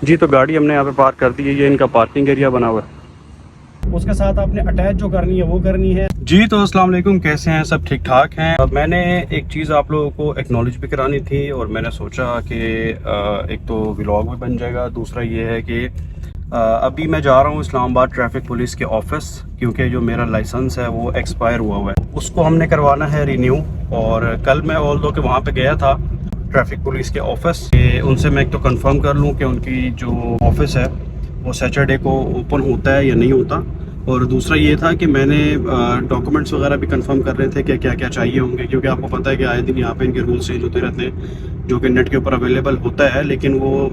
जी, तो गाड़ी हमने यहाँ पे पार्क कर दी है, ये इनका पार्किंग एरिया बना हुआ है। उसके साथ आपने अटैच जो करनी है वो करनी है। जी, तो अस्सलाम वालेकुम, कैसे हैं? सब ठीक ठाक हैं। मैंने एक चीज़ आप लोगों को एक्नॉलेज भी करानी थी और मैंने सोचा कि एक तो व्लॉग भी बन जाएगा, दूसरा ये है कि अभी मैं जा रहा हूँ इस्लामाबाद ट्रैफिक पुलिस के ऑफिस, क्योंकि जो मेरा लाइसेंस है वो एक्सपायर हुआ है, उसको हमने करवाना है रिन्यू। और कल मैं ऑल दो के वहाँ पे गया था ट्रैफिक पुलिस के ऑफिस, उनसे मैं एक तो कंफर्म कर लूँ कि उनकी जो ऑफिस है वो सैटरडे को ओपन होता है या नहीं होता। और दूसरा ये था कि मैंने डॉक्यूमेंट्स वगैरह भी कंफर्म कर रहे थे कि क्या क्या चाहिए होंगे, क्योंकि आपको पता है कि आए दिन यहाँ पे इनके रूल्स चेंज होते रहते हैं, जो कि नेट के ऊपर अवेलेबल होता है, लेकिन वो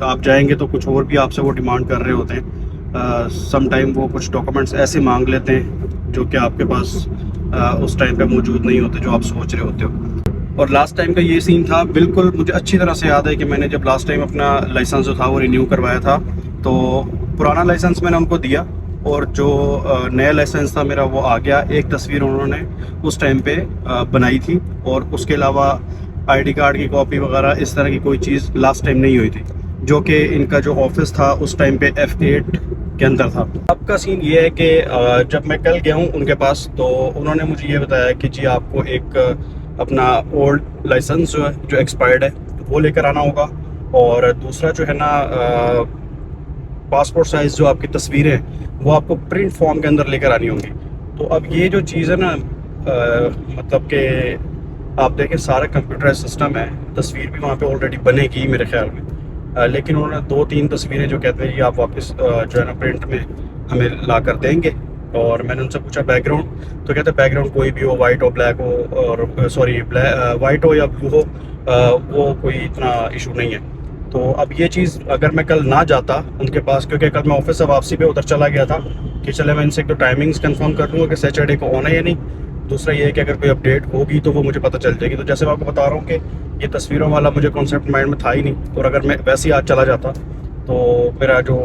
आप जाएंगे तो कुछ और भी आपसे वो डिमांड कर रहे होते हैं। सम टाइम वो कुछ डॉक्यूमेंट्स ऐसे मांग लेते हैं जो कि आपके पास उस टाइम पे मौजूद नहीं होते जो आप सोच रहे होते हो। और लास्ट टाइम का ये सीन था, बिल्कुल मुझे अच्छी तरह से याद है कि मैंने जब लास्ट टाइम अपना लाइसेंस जो था वो रिन्यू करवाया था, तो पुराना लाइसेंस मैंने उनको दिया और जो नया लाइसेंस था मेरा वो आ गया। एक तस्वीर उन्होंने उस टाइम पे बनाई थी और उसके अलावा आईडी कार्ड की कॉपी वगैरह इस तरह की कोई चीज़ लास्ट टाइम नहीं हुई थी, जो कि इनका जो ऑफिस था उस टाइम पे F8 के अंदर था। अब का सीन ये है कि जब मैं कल गया हूँ उनके पास, तो उन्होंने मुझे ये बताया कि जी आपको एक अपना ओल्ड लाइसेंस जो है जो एक्सपायर्ड है वो लेकर आना होगा, और दूसरा जो है ना पासपोर्ट साइज़ जो आपकी तस्वीरें हैं वो आपको प्रिंट फॉर्म के अंदर लेकर आनी होंगी। तो अब ये जो चीज़ है ना, मतलब कि आप देखें सारा कंप्यूटर सिस्टम है, तस्वीर भी वहाँ पे ऑलरेडी बनेगी मेरे ख्याल में, लेकिन उन्होंने 2-3 तस्वीरें जो कहते हैं ये आप वापस जो है ना प्रिंट में हमें ला कर देंगे। और मैंने उनसे पूछा बैकग्राउंड, तो कहते हैं बैकग्राउंड कोई भी हो, वाइट हो, ब्लैक हो, और सॉरी वाइट हो या ब्लू हो, वो कोई इतना इशू नहीं है। तो अब ये चीज़ अगर मैं कल ना जाता उनके पास, क्योंकि कल मैं ऑफिस से वापसी पे उधर चला गया था कि चले मैं इनसे एक तो टाइमिंग्स कंफर्म कर लूँगा कि सैटरडे को होना है या नहीं। दूसरा ये है कि अगर कोई अपडेट होगी तो वो मुझे पता चल जाएगी। तो जैसे मैं आपको बता रहा हूँ कि ये तस्वीरों वाला मुझे कॉन्सेप्ट माइंड में था ही नहीं, और अगर मैं वैसे ही आज चला जाता तो मेरा जो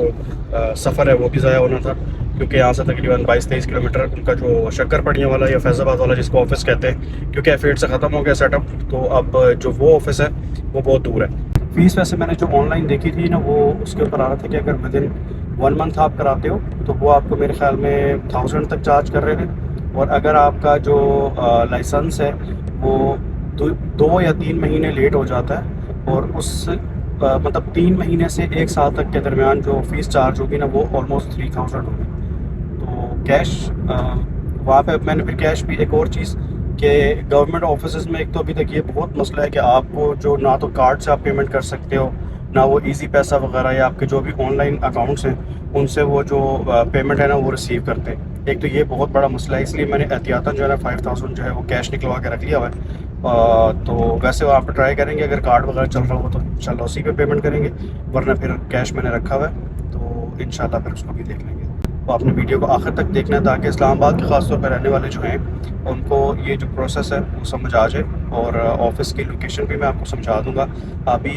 सफ़र है वो भी ज़ाया होना था, क्योंकि यहाँ से तकरीबन 22-23 किलोमीटर उनका जो शक्करपड़ियाँ वाला या फैज़ाबाद वाला जिसको ऑफिस कहते हैं, क्योंकि F8 से ख़त्म हो गया सेटअप, तो अब जो वो ऑफिस है वो बहुत दूर है। फ़ीस वैसे मैंने जो ऑनलाइन देखी थी ना, वो उसके ऊपर आ रहा था कि अगर विदिन 1 मंथ आप कराते हो तो वो आपको मेरे ख्याल में 1000 तक चार्ज कर रहे थे, और अगर आपका जो लाइसेंस है वो 2 या 3 महीने लेट हो जाता है, और उस मतलब 3 महीने से 1 साल तक के दरमियान जो फ़ीस चार्ज होगी ना वो ऑलमोस्ट 3000 होगी। तो कैश वहाँ पे मैंने फिर कैश भी, एक और चीज़ कि गवर्नमेंट ऑफिस में एक तो अभी तक ये बहुत मसला है कि आपको जो ना तो कार्ड से आप पेमेंट कर सकते हो, ना वो इजी पैसा वगैरह या आपके जो भी ऑनलाइन अकाउंट्स हैं उनसे वो जो पेमेंट है ना वो रिसीव करते हैं। एक तो ये बहुत बड़ा मसला है, इसलिए मैंने एहतियातन जो है ना 5000 जो है वो कैश निकलवा के रख लिया हुआ है। तो वैसे वहाँ पर ट्राई करेंगे, अगर कार्ड वगैरह चल रहा हो तो इंशाल्लाह उसी पे पेमेंट करेंगे, वरना फिर कैश मैंने रखा हुआ है, तो इंशाल्लाह फिर उसको भी देख लेंगे। तो आपने वीडियो को आखिर तक देखना है ताकि इस्लामाबाद के ख़ासतौर पर रहने वाले जो हैं उनको ये जो प्रोसेस है वो समझ आ जाए, और ऑफिस की लोकेशन भी मैं आपको समझा दूंगा। अभी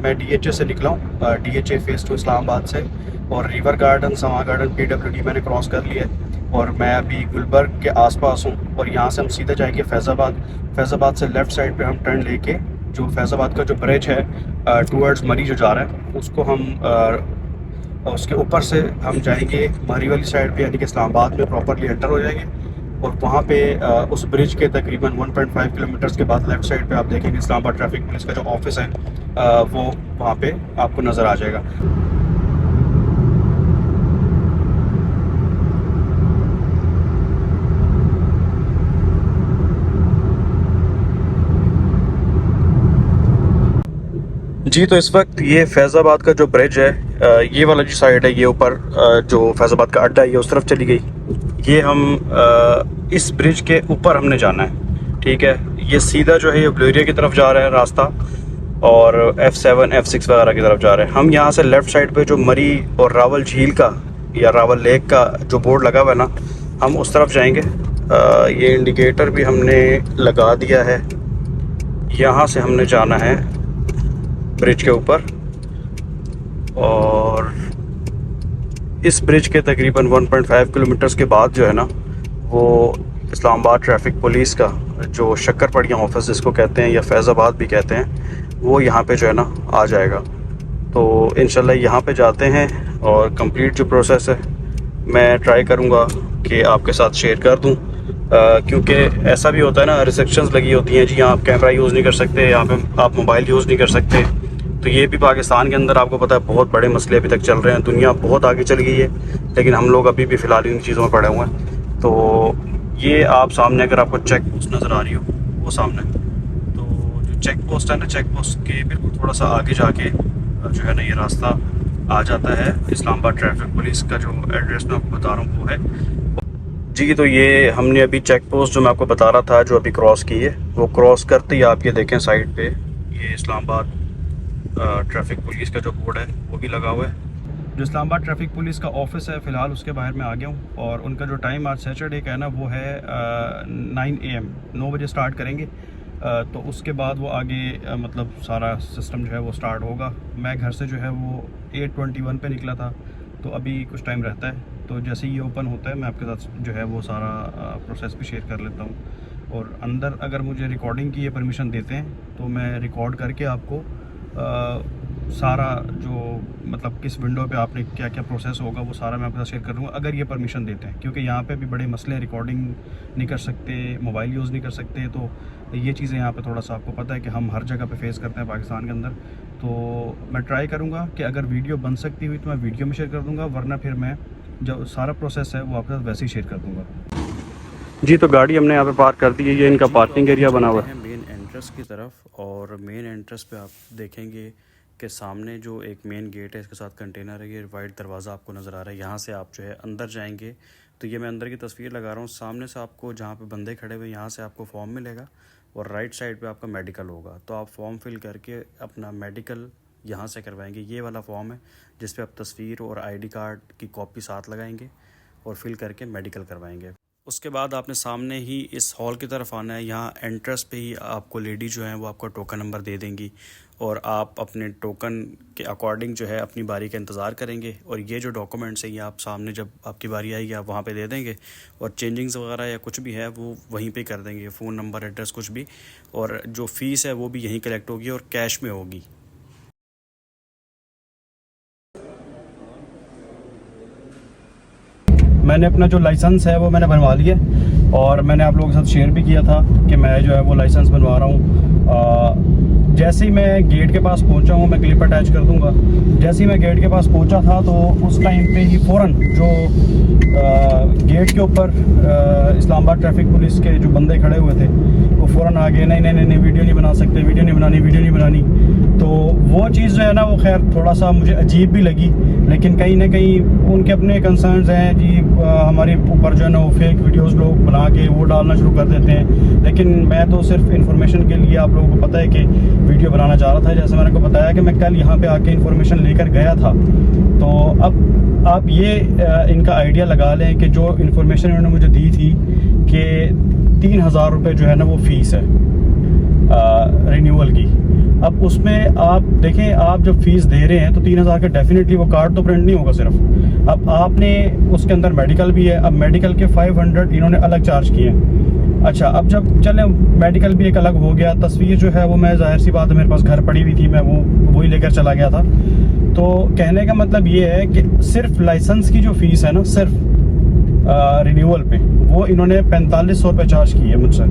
मैं DHA से निकला हूँ, DHA फ़ेज़ 2 इस्लामाबाद से, और रिवर गार्डन, समा गार्डन, PWD मैंने क्रॉस कर लिया है, और मैं अभी गुलबर्ग के आसपास हूँ, और यहाँ से हम सीधे जाएंगे फैज़ाबाद। फैज़ाबाद से लेफ़्ट साइड पे हम टर्न लेके जो फैज़ाबाद का जो ब्रिज है टूवर्ड्स मरी जो जा रहा है उसको हम उसके ऊपर से हम जाएंगे मरी वाली साइड पे, यानी कि इस्लामाबाद में प्रॉपरली एंटर हो जाएंगे, और वहाँ पे उस ब्रिज के तकरीबन 1.5 किलोमीटर्स के बाद लेफ़्ट साइड पे आप देखेंगे इस्लामाबाद ट्रैफिक पुलिस का जो ऑफिस है वो वहाँ पे आपको नज़र आ जाएगा। जी, तो इस वक्त ये फैज़ाबाद का जो ब्रिज है, ये वाला जो साइड है, ये ऊपर जो फैज़ाबाद का अड्डा है ये उस तरफ चली गई। ये हम इस ब्रिज के ऊपर हमने जाना है, ठीक है। ये सीधा जो है ये ब्लू एरिया की तरफ जा रहा है रास्ता, और F7 F6 वगैरह की तरफ जा रहे हैं। हम यहाँ से लेफ़्ट साइड पे जो मरी और रावल झील का या रावल लेक का जो बोर्ड लगा हुआ है ना, हम उस तरफ जाएंगे। ये इंडिकेटर भी हमने लगा दिया है। यहाँ से हमने जाना है ब्रिज के ऊपर, और इस ब्रिज के तकरीबन 1.5 किलोमीटर्स के बाद जो है ना वो इस्लामाबाद ट्रैफिक पुलिस का जो शक्करपड़ियाँ ऑफिस जिसको कहते हैं या फैज़ाबाद भी कहते हैं, वो यहाँ पे जो है ना आ जाएगा। तो इंशाल्लाह यहाँ पे जाते हैं और कंप्लीट जो प्रोसेस है मैं ट्राई करूँगा कि आपके साथ शेयर कर दूँ, क्योंकि ऐसा भी होता है ना, रिस्ट्रिक्शंस लगी होती हैं जी, यहाँ आप कैमरा यूज़ नहीं कर सकते, यहाँ पे आप मोबाइल यूज़ नहीं कर सकते। तो ये भी पाकिस्तान के अंदर आपको पता है बहुत बड़े मसले अभी तक चल रहे हैं, दुनिया बहुत आगे चल गई है लेकिन हम लोग अभी भी फ़िलहाल इन चीज़ों में पड़े हुए हैं। तो ये आप सामने अगर आपको चेक पोस्ट नज़र आ रही हो, वो सामने, तो जो चेक पोस्ट है ना, चेक पोस्ट के बिल्कुल थोड़ा सा आगे जाके जो है ना ये रास्ता आ जाता है इस्लामाबाद ट्रैफिक पुलिस का। जो एड्रेस मैं आपको बता रहा हूँ वो है जी। तो ये हमने अभी चेक पोस्ट जो मैं आपको बता रहा था जो अभी क्रॉस की है, वो क्रॉस करते ही आप ये देखें साइड पे ये इस्लामाबाद ट्रैफिक पुलिस का जो बोर्ड है वो भी लगा हुआ है। जो इस्लामाबाद ट्रैफिक पुलिस का ऑफिस है फ़िलहाल उसके बाहर मैं आ गया हूँ, और उनका जो टाइम आज सैटरडे का है ना वो है 9 AM, 9 बजे स्टार्ट करेंगे। तो उसके बाद वो आगे मतलब सारा सिस्टम जो है वो स्टार्ट होगा। मैं घर से जो है वो 8:21 पे निकला था, तो अभी कुछ टाइम रहता है, तो जैसे ही ये ओपन होता है मैं आपके साथ जो है वो सारा प्रोसेस भी शेयर कर लेता हूँ। और अंदर अगर मुझे रिकॉर्डिंग की ये परमिशन देते हैं तो मैं रिकॉर्ड करके आपको सारा जो मतलब किस विंडो पे आपने क्या क्या प्रोसेस होगा वो सारा मैं आपके साथ शेयर कर दूँगा, अगर ये परमिशन देते हैं, क्योंकि यहाँ पे भी बड़े मसले, रिकॉर्डिंग नहीं कर सकते, मोबाइल यूज़ नहीं कर सकते। तो ये चीज़ें यहाँ पे थोड़ा सा आपको पता है कि हम हर जगह पे फेस करते हैं पाकिस्तान के अंदर। तो मैं ट्राई करूँगा कि अगर वीडियो बन सकती हुई तो मैं वीडियो में शेयर कर दूँगा, वरना फिर मैं जो सारा प्रोसेस है वो आपके साथ वैसे ही शेयर कर दूँगा जी। तो गाड़ी हमने यहाँ पे पार्क कर दी है, ये इनका पार्किंग एरिया बना हुआ है मेन एंट्रेंस की तरफ। और मेन एंट्रेंस पे आप देखेंगे कि सामने जो एक मेन गेट है इसके साथ कंटेनर है, ये वाइट दरवाज़ा आपको नज़र आ रहा है। यहाँ से आप जो है अंदर जाएंगे तो ये मैं अंदर की तस्वीर लगा रहा हूँ, सामने से आपको जहाँ पे बंदे खड़े हुए यहाँ से आपको फॉर्म मिलेगा और राइट साइड पे आपका मेडिकल होगा। तो आप फॉर्म फिल करके अपना मेडिकल यहाँ से करवाएंगे। ये वाला फॉर्म है जिस पे आप तस्वीर और ID कार्ड की कॉपी साथ लगाएंगे और फिल करके मेडिकल करवाएंगे। उसके बाद आपने सामने ही इस हॉल की तरफ आना है। यहाँ एंट्रेंस पे ही आपको लेडी जो है वो आपका टोकन नंबर दे देंगी और आप अपने टोकन के अकॉर्डिंग जो है अपनी बारी का इंतज़ार करेंगे। और ये जो डॉक्यूमेंट्स हैं ये आप सामने जब आपकी बारी आएगी आप वहाँ पे दे देंगे, और चेंजिंग्स वगैरह या कुछ भी है वो वहीं पे कर देंगे, फ़ोन नंबर, एड्रेस, कुछ भी। और जो फ़ीस है वो भी यहीं कलेक्ट होगी और कैश में होगी। मैंने अपना जो लाइसेंस है वो मैंने बनवा लिया, और मैंने आप लोगों के साथ शेयर भी किया था कि मैं जो है वो लाइसेंस बनवा रहा हूँ। जैसे ही मैं गेट के पास पहुँचा हूँ, मैं क्लिप अटैच कर दूँगा। जैसे ही मैं गेट के पास पहुँचा था तो उस टाइम पे ही फ़ौरन जो गेट के ऊपर इस्लामाबाद ट्रैफिक पुलिस के जो बंदे खड़े हुए थे वो फ़ौरन आ गए, नहीं वीडियो नहीं बना सकते, वीडियो नहीं बनानी। तो वो चीज़ जो है ना वो खैर थोड़ा सा मुझे अजीब भी लगी, लेकिन कहीं ना कहीं उनके अपने कंसर्न्स हैं जी। हमारे ऊपर जो है ना वो फेक वीडियोस लोग बना के वो डालना शुरू कर देते हैं, लेकिन मैं तो सिर्फ इन्फॉर्मेशन के लिए आप लोगों को पता है कि वीडियो बनाना चाह रहा था। जैसे मैंने को बताया कि मैं कल यहाँ पे आके इन्फॉर्मेशन लेकर गया था। तो अब आप ये इनका आइडिया लगा लें कि जो इन्फॉर्मेशन इन्होंने मुझे दी थी कि 3000 रुपये जो है ना वो फ़ीस है रिन्यूअल की। अब उसमें आप देखें, आप जब फीस दे रहे हैं तो 3000 का डेफिनेटली वो कार्ड तो प्रिंट नहीं होगा सिर्फ। अब आपने उसके अंदर मेडिकल भी है, अब मेडिकल के 500 इन्होंने अलग चार्ज किए हैं। अच्छा, अब जब चले मेडिकल भी एक अलग हो गया, तस्वीर जो है वो मैं जाहिर सी बात है मेरे पास घर पड़ी हुई थी, मैं वही लेकर चला गया था। तो कहने का मतलब ये है कि सिर्फ लाइसेंस की जो फीस है ना, सिर्फ रिन्यूअल पे वो इन्होंने 4500 रुपये चार्ज की है मुझसे।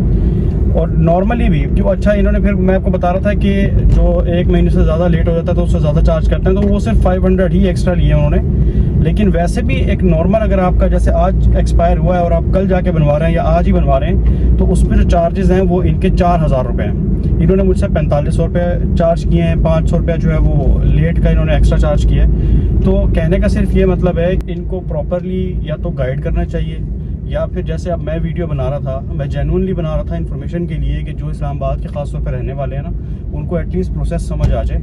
और नॉर्मली भी क्यों, अच्छा इन्होंने फिर मैं आपको बता रहा था कि जो 1 महीने से ज़्यादा लेट हो जाता है तो उससे ज़्यादा चार्ज करते हैं, तो वो सिर्फ 500 ही एक्स्ट्रा लिए उन्होंने। लेकिन वैसे भी एक नॉर्मल अगर आपका जैसे आज एक्सपायर हुआ है और आप कल जाके बनवा रहे हैं या आज ही बनवा रहे हैं, तो उस पर जो चार्जेस हैं वो इनके 4000 रुपये हैं। इन्होंने मुझसे 4500 रुपये चार्ज किए हैं, 500 रुपये जो है वो लेट का इन्होंने एक्स्ट्रा चार्ज किया है। तो कहने का सिर्फ ये मतलब है कि इनको प्रॉपरली या तो गाइड करना चाहिए, या फिर जैसे अब मैं वीडियो बना रहा था, मैं जेन्युइनली बना रहा था इन्फॉर्मेशन के लिए कि जो इस्लामाबाद के ख़ास तौर पर रहने वाले हैं ना उनको एटलीस्ट प्रोसेस समझ आ जाए।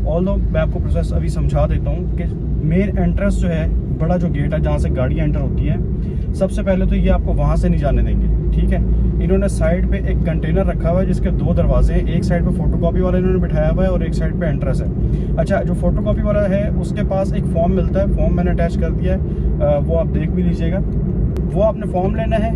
ऑल्दो मैं आपको प्रोसेस अभी समझा देता हूँ कि मेन एंट्रेंस जो है, बड़ा जो गेट है जहाँ से गाड़ी एंटर होती है, सबसे पहले तो ये आपको वहाँ से नहीं जाने देंगे, ठीक है। इन्होंने साइड पे एक कंटेनर रखा हुआ है जिसके 2 दरवाजे हैं, एक साइड पे फोटोकॉपी वाला इन्होंने बिठाया हुआ है और एक साइड पे एंट्रेंस है। अच्छा, जो फोटोकॉपी वाला है उसके पास एक फॉर्म मिलता है, फॉर्म मैंने अटैच कर दिया है, वो आप देख भी लीजिएगा। वो आपने फॉर्म लेना है,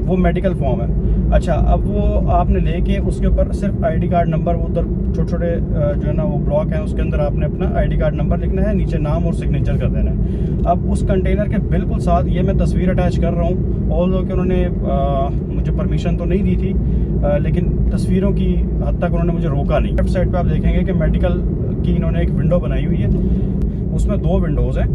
वो मेडिकल फॉर्म है। अच्छा, अब वो आपने लेके उसके ऊपर सिर्फ आईडी कार्ड नंबर, वो उधर छोटे छोटे जो है ना वो ब्लॉक है, उसके अंदर आपने अपना आईडी कार्ड नंबर लिखना है, नीचे नाम और सिग्नेचर कर देना है। अब उस कंटेनर के बिल्कुल साथ ये मैं तस्वीर अटैच कर रहा हूँ, ऑल्दो कि उन्होंने मुझे परमिशन तो नहीं दी थी, लेकिन तस्वीरों की हद तक उन्होंने मुझे रोका नहीं। लेफ्ट साइड पर आप देखेंगे कि मेडिकल की इन्होंने एक विंडो बनाई हुई है, उसमें 2 विंडोज़ हैं।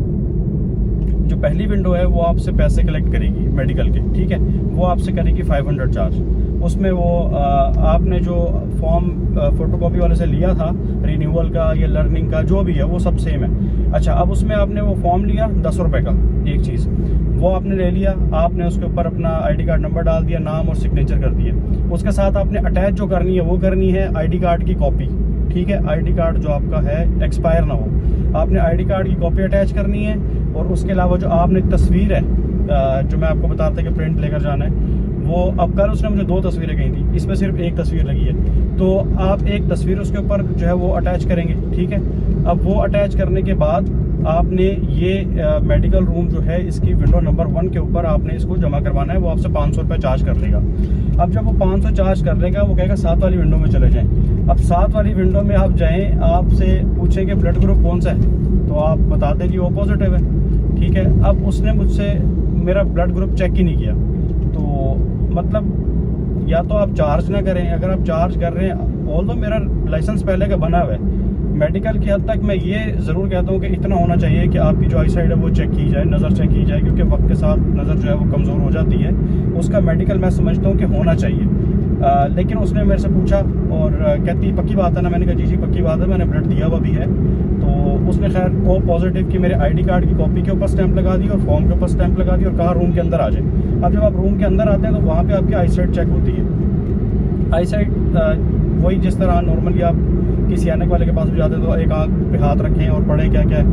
जो पहली विंडो है वो आपसे पैसे कलेक्ट करेगी मेडिकल के, ठीक है, वो आपसे करेगी 500 चार्ज। उसमें वो आपने जो फॉर्म फोटोकॉपी वाले से लिया था रिन्यूअल का या लर्निंग का जो भी है वो सब सेम है। अच्छा, अब उसमें आपने वो फॉर्म लिया 10 रुपये का एक चीज़, वो आपने ले लिया, आपने उसके ऊपर अपना आईडी कार्ड नंबर डाल दिया, नाम और सिग्नेचर कर दिया। उसके साथ आपने अटैच जो करनी है वो करनी है आईडी कार्ड की कॉपी, ठीक है, आईडी कार्ड जो आपका है एक्सपायर ना हो, आपने आईडी कार्ड की कॉपी अटैच करनी है। और उसके अलावा जो आपने तस्वीर है जो मैं आपको बता था कि प्रिंट लेकर जाना है, वो अब कल उसने मुझे 2 तस्वीरें कही थी, इसमें सिर्फ एक तस्वीर लगी है, तो आप एक तस्वीर उसके ऊपर जो है वो अटैच करेंगे, ठीक है। अब वो अटैच करने के बाद आपने ये मेडिकल रूम जो है इसकी विंडो नंबर 1 के ऊपर आपने इसको जमा करवाना है, वो आपसे 500 रुपये चार्ज कर लेगा। अब जब वो 500 चार्ज कर लेगा, वो कहेगा 7 वाली विंडो में चले जाएँ। अब 7 वाली विंडो में आप जाएँ, आपसे पूछेंगे ब्लड ग्रुप कौन सा है, तो आप बता दें कि वो पॉजिटिव है, ठीक है। अब उसने मुझसे मेरा ब्लड ग्रुप चेक ही नहीं किया, तो मतलब या तो आप चार्ज ना करें, अगर आप चार्ज कर रहे हैं, ऑल्दो मेरा लाइसेंस पहले का बना हुआ है मेडिकल की हद तक मैं ये ज़रूर कहता हूँ कि इतना होना चाहिए कि आपकी जो आई साइड है वो चेक की जाए, नज़र चेक की जाए, क्योंकि वक्त के साथ नज़र जो है वो कमज़ोर हो जाती है, उसका मेडिकल मैं समझता हूँ कि होना चाहिए। लेकिन उसने मेरे से पूछा और कहती पक्की बात है ना, मैंने कहा जी पक्की बात है, मैंने ब्लड दिया हुआ भी है। तो उसने खैर ओ पॉजिटिव की मेरे आईडी कार्ड की कॉपी के ऊपर स्टैंप लगा दी और फॉर्म के ऊपर स्टैंप लगा दी और कहा रूम के अंदर आ जाए। अब जब आप रूम के अंदर आते हैं तो वहाँ पे आपकी आई साइड चेक होती है। आई साइड वही जिस तरह नॉर्मली आप किसी ऐनक वाले के पास भी जाते हैं तो एक आँख पे हाथ रखें और पढ़ें क्या क्या है,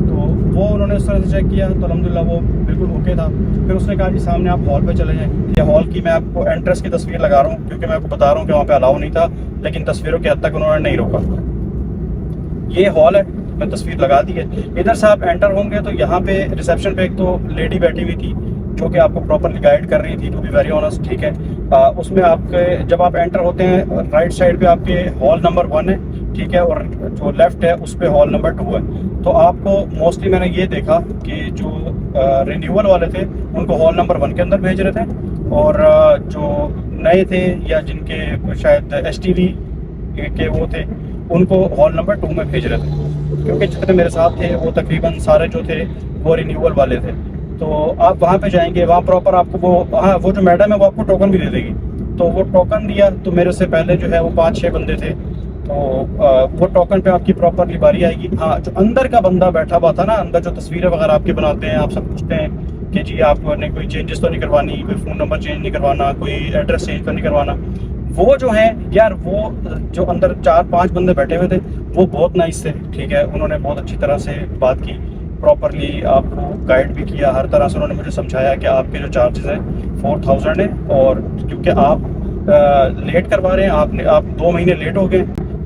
तो वो उन्होंने उस तरह से चेक किया, तो अल्हम्दुलिल्लाह वो बिल्कुल ओके था। फिर उसने कहा जी सामने आप हॉल पे चले जाएं। ये हॉल की मैं आपको एंट्रेंस की तस्वीर लगा रहा हूँ, क्योंकि मैं आपको बता रहा हूँ कि वहाँ पे अलाउ नहीं था, लेकिन तस्वीरों की हद तक उन्होंने नहीं रोका। ये हॉल है, मैं तस्वीर लगा दी है। इधर से आप एंटर होंगे तो यहाँ पे रिसेप्शन पे एक तो लेडी बैठी हुई थी जो कि आपको प्रॉपरली गाइड कर रही थी, टू बी वेरी ऑनेस्ट, ठीक है। उसमें आपके जब आप एंटर होते हैं राइट साइड पे आपके हॉल नंबर 1 है, ठीक है, और जो लेफ्ट है उस पे हॉल नंबर 2 है। तो आपको मोस्टली मैंने ये देखा कि जो रिन्यूअल वाले थे उनको हॉल नंबर 1 के अंदर भेज रहे थे, और जो नए थे या जिनके शायद STV के वो थे उनको हॉल नंबर 2 में भेज रहे थे, क्योंकि जितने मेरे साथ थे वो तकरीबन सारे जो थे वो रिन्यूअल वाले थे। तो आप वहाँ पे जाएंगे, वहाँ प्रॉपर आपको वो जो मैडम है वो आपको टोकन भी दे देगी। तो वो टोकन दिया, तो मेरे से पहले जो है वो 5-6 बंदे थे, तो वो टोकन पे आपकी प्रॉपरली बारी आएगी। हाँ, जो अंदर का बंदा बैठा हुआ था ना, अंदर जो तस्वीरें वगैरह आपके बनाते हैं, आपसे पूछते हैं कि जी आपने कोई चेंजेस तो नहीं करवानी, कोई फ़ोन नंबर चेंज नहीं करवाना, कोई एड्रेस चेंज तो नहीं करवाना, वो जो है यार, वो जो अंदर 4-5 बंदे बैठे हुए थे वो बहुत नाइस थे, ठीक है। उन्होंने बहुत अच्छी तरह से बात की, प्रॉपरली आपको गाइड भी किया, हर तरह से उन्होंने मुझे समझाया कि आपके जो चार्जेस हैं 4000 है, और क्योंकि आप लेट करवा रहे हैं, आप 2 महीने लेट हो गए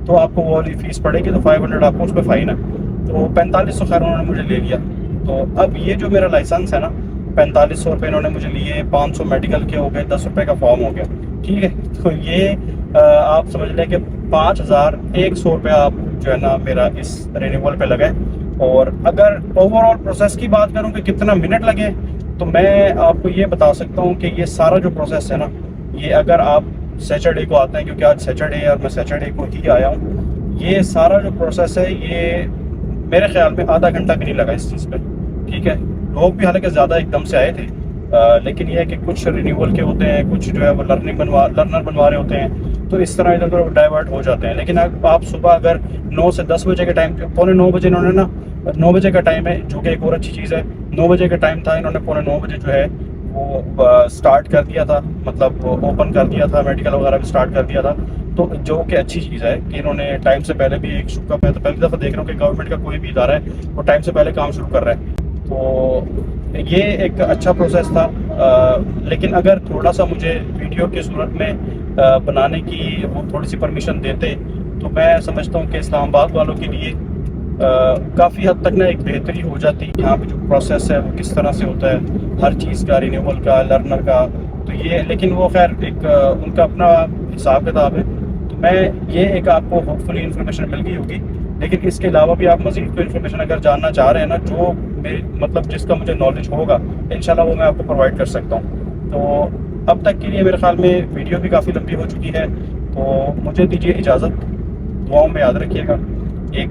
तो आपको वो वाली फ़ीस पड़ेगी, तो 500 आपको उस पर फ़ाइन है। तो 4500 खैर उन्होंने मुझे ले लिया। तो अब ये जो मेरा लाइसेंस है ना, 4500 रुपये इन्होंने मुझे लिए, 500 मेडिकल के हो गए, 10 रुपये का फॉर्म हो गया, ठीक है। तो ये आप समझ लें कि 5100 रुपया आप जो है ना मेरा इस रिन्यूअल पे लगे। और अगर ओवरऑल प्रोसेस की बात करूँ कि कितना मिनट लगे, तो मैं आपको ये बता सकता हूँ कि ये सारा जो प्रोसेस है ना, ये अगर आप सैटरडे को आते हैं, क्योंकि आज सैटरडे है और मैं सैटरडे को ही आया हूँ, ये सारा जो प्रोसेस है ये मेरे ख्याल में आधा घंटा भी नहीं लगा इस चीज़ पे, ठीक है। लोग भी हालांकि ज़्यादा एकदम से आए थे, लेकिन ये है कि कुछ रिन्यूअल के होते हैं, कुछ जो है वो लर्नर बनवा रहे होते हैं, तो इस तरह इधर उधर डाइवर्ट हो जाते हैं। लेकिन आप सुबह अगर 9 से 10 बजे के टाइम, 8:45 बजे इन्होंने ना 9 बजे का टाइम है, जो कि एक और अच्छी चीज़ है, 9 बजे का टाइम था, इन्होंने 8:45 बजे जो है वो स्टार्ट कर दिया था, मतलब ओपन कर दिया था, मेडिकल वगैरह भी स्टार्ट कर दिया था। तो जो कि अच्छी चीज़ है कि इन्होंने टाइम से पहले भी एक शुक्र, मैं तो पहली दफ़ा देख रहा हूँ कि गवर्नमेंट का कोई भी इदारा है वो टाइम से पहले काम शुरू कर रहा है। तो ये एक अच्छा प्रोसेस था। लेकिन अगर थोड़ा सा मुझे वीडियो की सूरत में बनाने की वो थोड़ी सी परमिशन देते, तो मैं समझता हूँ कि इस्लामाबाद वालों के लिए काफ़ी हद तक ना एक बेहतरी हो जाती। यहाँ पे जो प्रोसेस है वो किस तरह से होता है, हर चीज़ का, रिन्यूअल का, लर्नर का, तो ये, लेकिन वो खैर एक उनका अपना हिसाब किताब है। तो मैं ये एक आपको होपफुली इन्फॉर्मेशन मिल गई होगी, लेकिन इसके अलावा भी आप मज़ीद कोई इन्फॉर्मेशन अगर जानना चाह रहे हैं ना, जो मेरी मतलब जिसका मुझे नॉलेज होगा इंशाल्लाह वो मैं आपको प्रोवाइड कर सकता हूँ। तो अब तक के लिए मेरे ख्याल में वीडियो भी काफ़ी लंबी हो चुकी है, तो मुझे दीजिए इजाज़त। दुआओं में याद रखिएगा। एक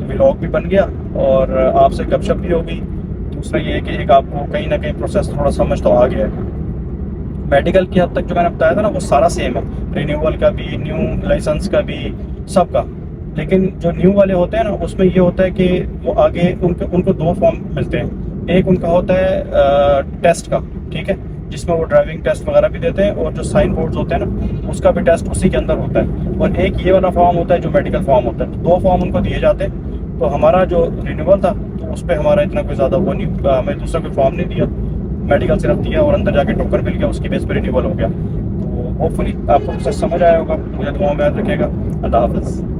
व्लॉग भी बन गया और आपसे गपशप भी हो गई। दूसरा ये है कि एक आपको कहीं ना कहीं प्रोसेस थोड़ा समझ तो आ गया है। मेडिकल की हद तक जो मैंने बताया था ना वो सारा सेम है, रिन्यूअल का भी, न्यू लाइसेंस का भी, सबका। लेकिन जो न्यू वाले होते हैं ना उसमें ये होता है कि वो आगे उनको दो फॉर्म मिलते हैं। एक उनका होता है टेस्ट का, ठीक है, जिसमें वो ड्राइविंग टेस्ट वगैरह भी देते हैं, और जो साइन बोर्ड्स होते हैं ना उसका भी टेस्ट उसी के अंदर होता है। और एक ये वाला फॉर्म होता है जो मेडिकल फॉर्म होता है। तो दो फॉर्म उनको दिए जाते हैं। तो हमारा जो रिन्यूअल था तो उस पर हमारा इतना कोई ज़्यादा वो नहीं, हमें दूसरा कोई फॉर्म नहीं दिया, मेडिकल सिर्फ दिया और अंदर जाके टोकन मिल गया, उसकी बेस पर रिन्यूअल हो गया। तो होपफुली आपको प्रोसेस समझ आया होगा। मुझे दुआओं में याद रखिएगा। अल्लाह हाफ़िज़।